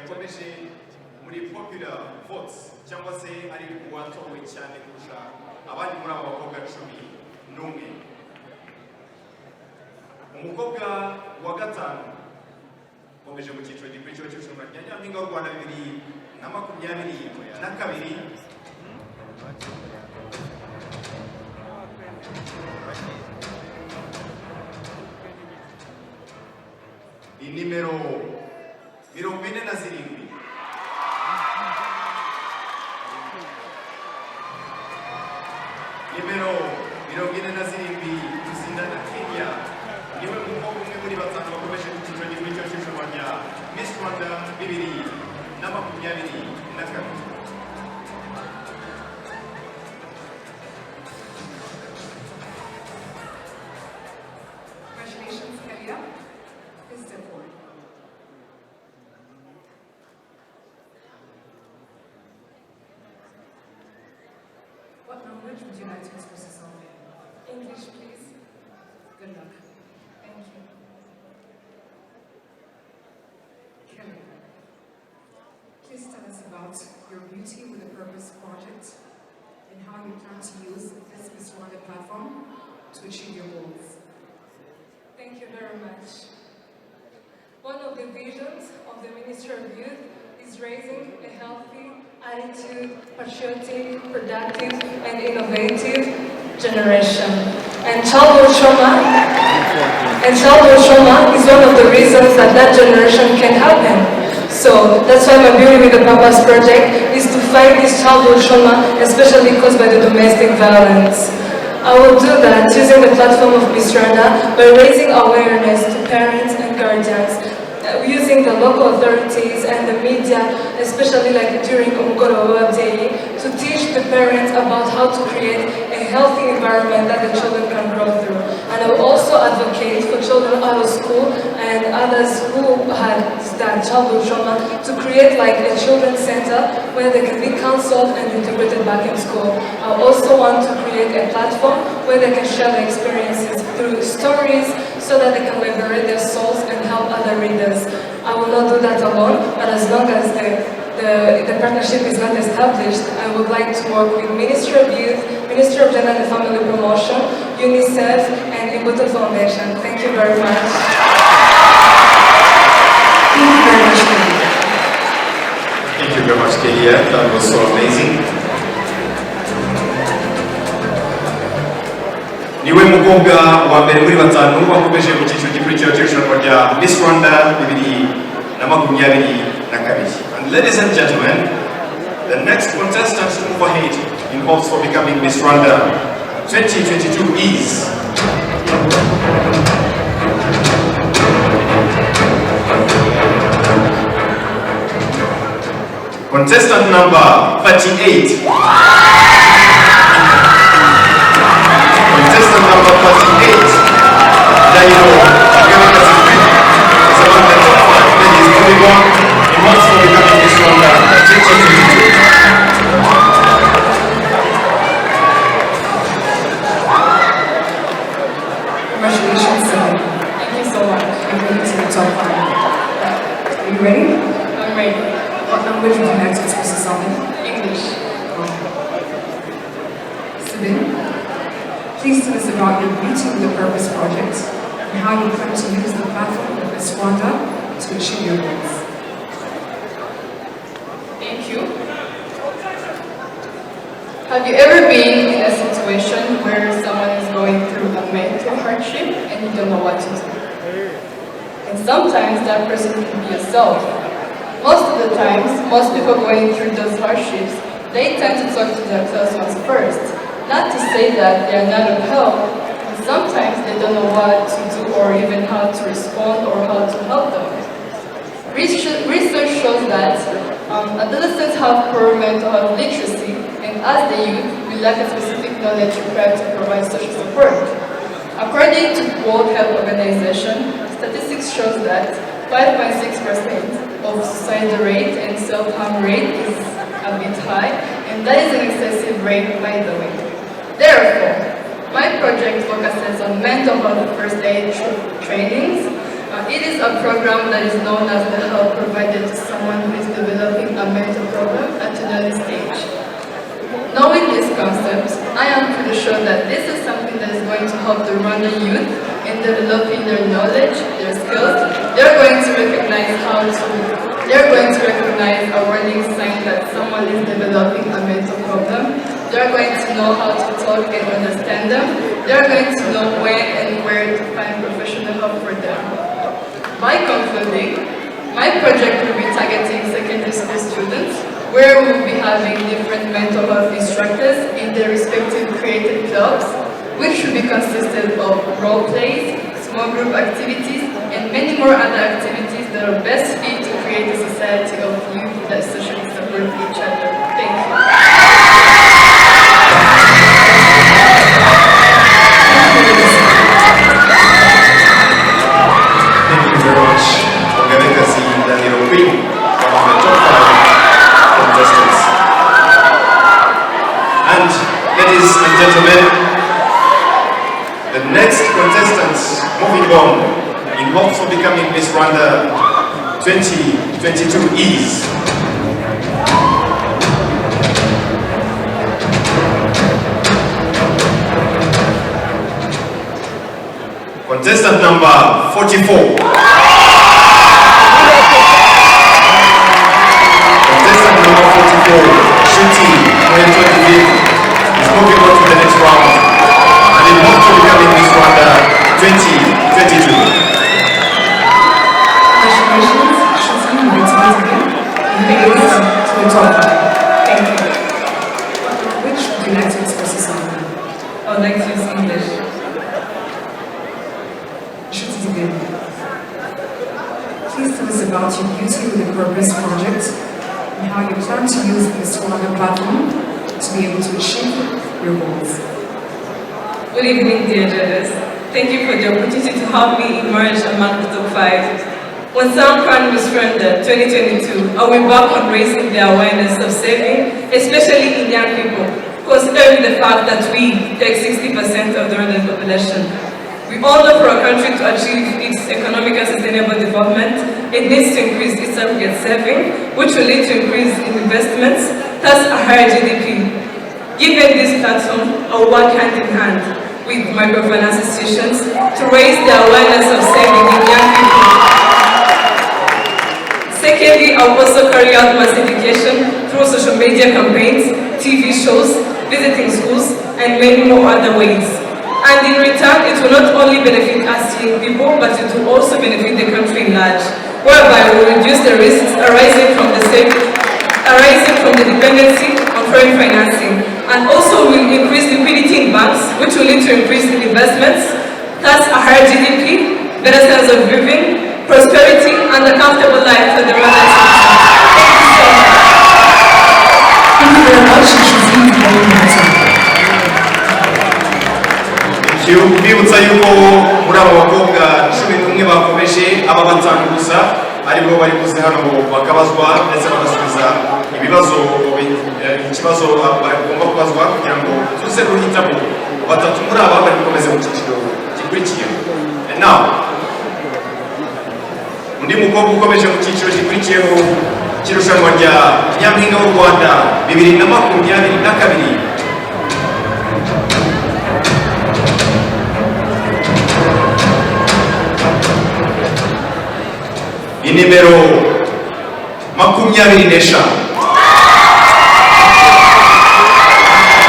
yakomeje muri popular votes cyangwa se ari uwatowe cyane kurusha abandi muri abo bakobwa 11. Umukobwa wa gatanu ukomeje mu cyiciro gikurikiyeho cy'irushanwa rya Nyampinga w'u Rwanda 2022 inimero 47 nimero 47 Tuzindana Kenya niwe mukobwa umwe muri batanu bakomeje mu cyiciro gikurikiyeho cy'irushanwa rya Miss Rwanda 2022. What language would you like to express yourself in? English, please. Good luck. Thank you. Kelly, please tell us about your Beauty with a Purpose project and how you plan to use this Miss Rwanda platform to achieve your goals. Thank you very much. One of the visions of the Ministry of Youth is raising a healthy, attitude, patriotic, productive, and innovative generation. And childhood trauma is one of the reasons that generation can happen. So that's why my Beauty with a Purpose project is to fight this childhood trauma, especially caused by the domestic violence. I will do that using the platform of Miss Rwanda by raising awareness to parents and guardians, using the local authorities and the media, especially like during Umukobwa Day, to teach the parents about how to create a healthy environment that the children can grow through. And I will also advocate for children out of school and others who had that childhood trauma to create like a children's center where they can be counseled and integrated back in school. I also want to create a platform where they can share their experiences through stories so that they can liberate their souls and help other readers. I will not do that alone, but as long as the partnership is not established, I would like to work with Ministry of Youth, Ministry of Gender and Family Promotion, UNICEF, and Imbuto Foundation. Thank you very much. Thank you very much, Kelly. Thank you very much, Kelly. That was so amazing. Niwe mukobwa wa mbere muri batanu bakomeje mu cyiciro gikurikiyeho cy'irushanwa rya Miss Rwanda 2022. And ladies and gentlemen, the next contestant to move ahead in hopes for becoming Miss Rwanda 2022 is contestant number 38. Contestant number 38, Dairo, giving us a win. It's among the top 5 ladies moving on in hopes for becoming Miss Rwanda 2022. Congratulations, Sally. Thank you so much. You're going to the top 5. Are you ready? I'm ready. What language would you like to express yourself in? English. Sabine, please tell us about your Beauty with a Purpose project and how you plan to use the platform of Miss Rwanda to achieve your goals. Thank you. Have you ever been in a situation where someone is going through a mental hardship and you don't know what to do? And sometimes that person can be yourself. Most of the times, most people going through those hardships, they tend to talk to themselves first. Not to say that they are not of help, but sometimes they don't know what to do or even how to respond or how to help them. Research shows that adolescents have poor mental health literacy, and as the youth, we lack a specific knowledge required to provide social support. According to World Health Organization, statistics shows that 5.6% of suicide rate and self-harm rate is a bit high, and that is an excessive rate, by the way. Therefore, my project focuses on mental health first aid trainings. It is a program that is known as the help provided to someone who is help the Rwandan youth in developing their knowledge, their skills. They're going to recognize a warning sign that someone is developing a mental problem. They're going to know how to talk and understand them. They're going to know when and where to find professional help for them. By concluding, my project will be targeting secondary school students, where we will be having different mental health instructors in their respective creative clubs, which will be consisted of role plays, small group activities, and many more other activities that are best fit to create a society of youth that socially support each other. Thank you. Thank you very much. Ongezeka the European, one of the top 5 contestants. And ladies and gentlemen, the next contestants moving on in hopes of becoming Miss Rwanda 2022 is contestant number 44. Contestant number 44, Shuti Moyeto, is moving on to the next round and in hopes of becoming Miss Rwanda 2022. Congratulations, Shuti Moyeto. You made it to the top 5. Thank you. Which would you like to express yourself in? I would like to use English. Please tell us about your Beauty with a Purpose project and how you plan to use this Rwanda platform to be able to achieve your goals. Good evening, dear judges. Thank you for the opportunity to help me emerge among the top 5. When someone crowned Miss Rwanda 2022, I will embark on raising the awareness of saving, especially in young people, considering the fact that we take 60% of the Rwandan population. We all know for our country to achieve its economic and sustainable development, it needs to increase its aggregate saving, which will lead to increase in investments, thus a higher GDP. Given this platform, I will work hand in hand with microfinance institutions to raise the awareness of saving in young people. Secondly, I will also carry out mass education through social media campaigns, TV shows, visiting schools, and many more other ways. And in return, it will not only benefit us young people, but it will also benefit the country in large, whereby we will reduce the risks arising from the dependency on foreign financing, and also will increase liquidity in banks, which will lead to increase in investments, thus a higher GDP, better sense of living, prosperity, and a comfortable life for the Rwandan citizens. Thank you so much. Thank you very much. You should see very much. Bibutsa yuko muri aba bakobwa 11 bakomeje aba batanu gusa aribo bari kuze hano bakabazwa ndetse bagasubiza ikibazo bagomba kubazwa kugira ngo tuze guhitamo batatu muri aba bari gukomeza mu cyiciro gikurikiye. Now undi mukobwa ukomeje mu cyiciro gikurikiyeho kirushanwa rya Nyampinga w'u Rwanda 2022. Inimero 25.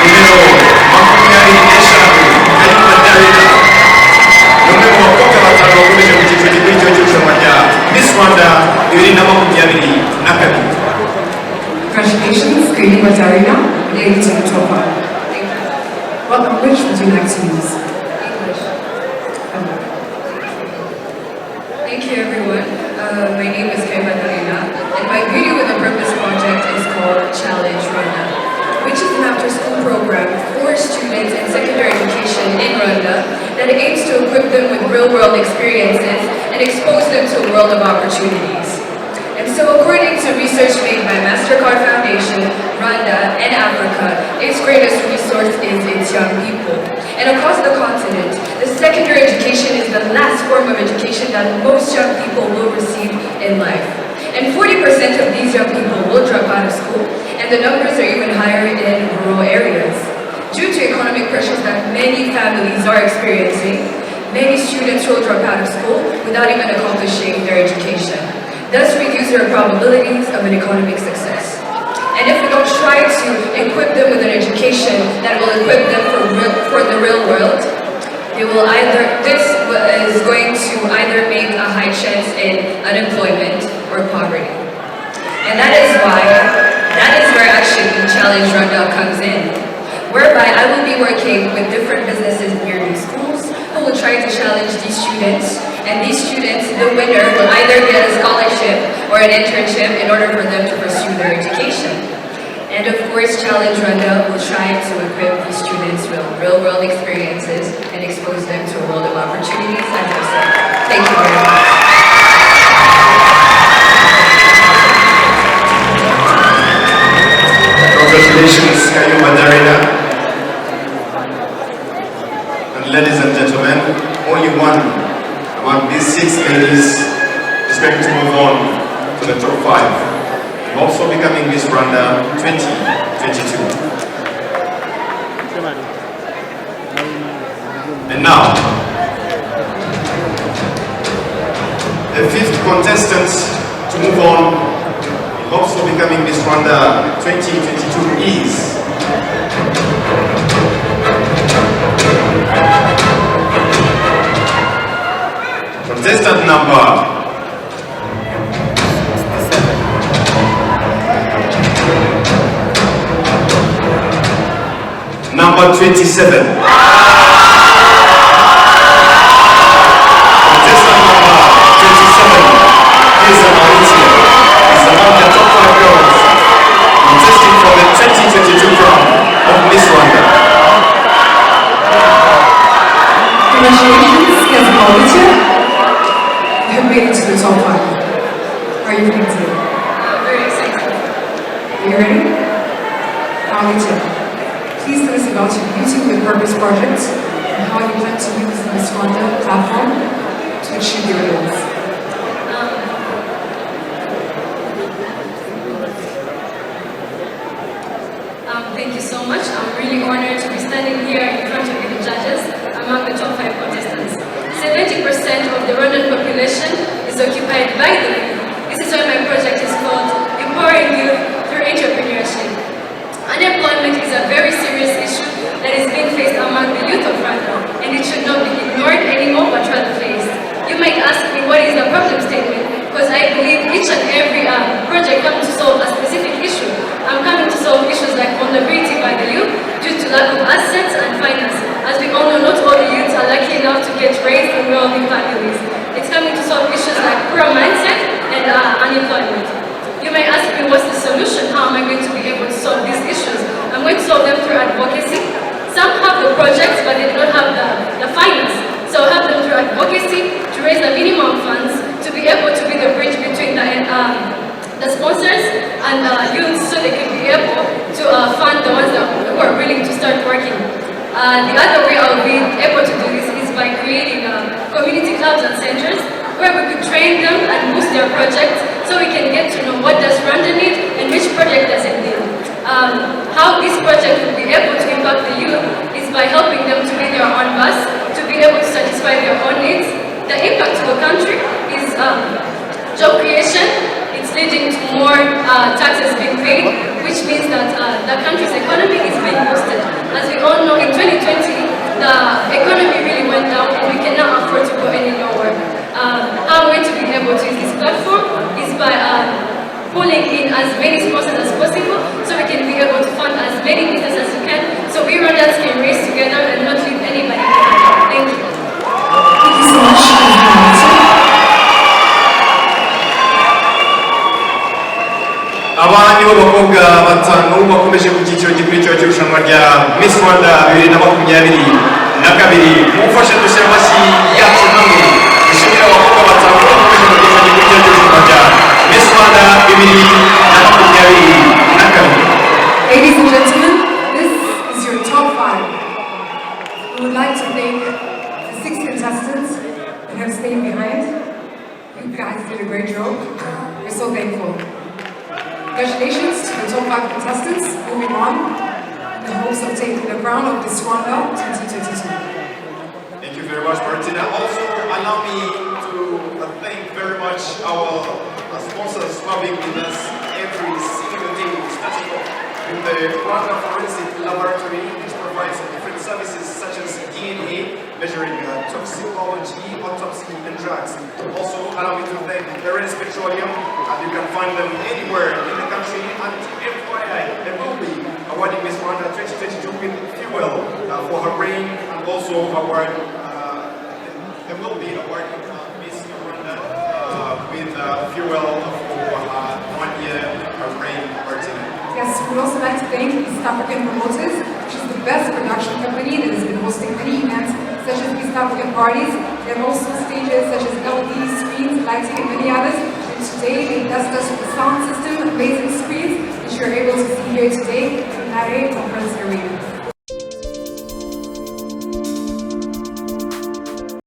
Nimero 25 Kayumba Darina n'umwe mu bakobwa batanu bakomeje mu cyiciro gikurikiyeho cy'irushanwa rya Miss Rwanda 2022. Congratulations, Kayumba Darina, made it to the top 5. Thank you. What language would you like to use? English. Thank you, everyone. My name is Ngaba, and my Beauty with a Purpose project is called Challenge Rwanda, which is an after-school program for students in secondary education in Rwanda that aims to equip them with real-world experiences and expose them to a world of opportunities. And so, according to research made by MasterCard Foundation, Rwanda and Africa, its greatest resource is its young people. And across the continent, the secondary education is the last form of education that most young people will receive in life. And 40% of these young people will drop out of school, and the numbers are even higher in rural areas. Due to economic pressures that many families are experiencing, many students will drop out of school without even accomplishing their education, thus reduce their probabilities of an economic success. And if we don't try to equip them with an education that will equip them for the real world, this is going to either make a high chance in unemployment or poverty. And that is where actually Challenge Rwanda comes in, whereby I will be working with different businesses near these schools who will try to challenge these students, and these students, the winner, will either get a scholarship or an internship in order for them to pursue their education. And of course, Challenge Rwanda will try to equip these students with real-world experiences and expose them to a world of opportunities, as I said. Thank you very much. Congratulations, Darina. And ladies and gentlemen, only one among these 6 ladies is going to move on to the top 5. Also becoming Miss Rwanda 2022. And now, the 5th contestant to move on, also becoming Miss Rwanda 2022 is contestant number Number 27. Contestant number 27 is Mauritia. Is among the top 5 girls contesting for the 2022 crown of Miss Rwanda. Congratulations, Ms. Mauritia. You have made it to the top 5. How are you feeling today? Very excited. Are you ready? Mauritia. Please tell us about your Beauty with Purpose project and how you plan to use the Miss Rwanda platform to achieve your goals. Thank you so much. I'm really honored to be standing here in front of you, the judges, among the top 5 contestants. 70% of the Rwandan population is occupied by the youth. This is why my project is called Empowering Youth Through Entrepreneurship. Unemployment is a very serious issue that is being faced among the youth of Rwanda, and it should not be ignored anymore but rather faced. You might ask me what is the problem statement, because I believe each and every project comes to solve a specific issue. I'm coming to solve issues like vulnerability by the youth due to lack of assets and finance. As we all know, not all the youths are lucky enough to get raised in wealthy families. It's coming to solve issues like poor mindset and unemployment. You may ask me, what's the solution? How am I going to be able to solve these issues? I'm going to solve them through advocacy. Some have the projects, but they don't have the finance. So I'll help them through advocacy to raise the minimum funds to be able to be the bridge between the sponsors and youths, so they can be able to fund the ones who are willing to start working. The other way I'll be able to do this is by creating community clubs and centers where we could train them and boost their projects so we can get to know what does Rwanda need and which project does it need. How this project will be able to impact the youth is by helping them to be their own boss, to be able to satisfy their own needs. The impact to the country is job creation. It's leading to more taxes being paid, which means that the country's economy is being boosted. As we all know, in 2020, the economy really went down and we cannot afford to go any lower. How I'm going to be able to use this platform is by pulling in as many sponsors as possible so we can be able to fund as many businesses as we can, so we Rwandans can race together and not leave anybody behind. Thank you. Thank you so much, Ms. Mauritia. Abandi b'abakobwa batanu bakomeje ku cyiciro gikurikira cy'irushanwa rya Miss Rwanda 2022. Mumfashe dushyire amashyi yacu hamwe dushimire abakobwa batanu bakomeje ku cyiciro gikurikira cy'irushanwa rya Miss Rwanda 2022. Ladies and gentlemen, this is your top 5. We would like to thank the 6 contestants that have stayed behind. You guys did a great job. We're so thankful. Congratulations to the top 5 contestants. Moving on. the hopes of taking the crown of Miss Rwanda 2022. Thank you very much, Martina. Also, allow me to thank very much our sponsors who have been with us every single day, starting off with the Rwanda Forensic Laboratory, which provides different services such as DNA, measuring toxicology, autopsy, and drugs. Also, allow me to thank Barents Petroleum, and you can find them anywhere in the country. And FYI, they will be awarding Miss Rwanda 2022 with fuel for her brain, and also award. They will be awarding Miss Rwanda with fuel for 1 year her brain Martina. Yes, we'd also like to thank East African Promoters, which is the best production company that has been hosting many events such as East African parties. They have also stages such as LED screens, lighting, and many others. And today they blessed us with a sound system, amazing screens, which you're able to see here today in Nare Conference Arena.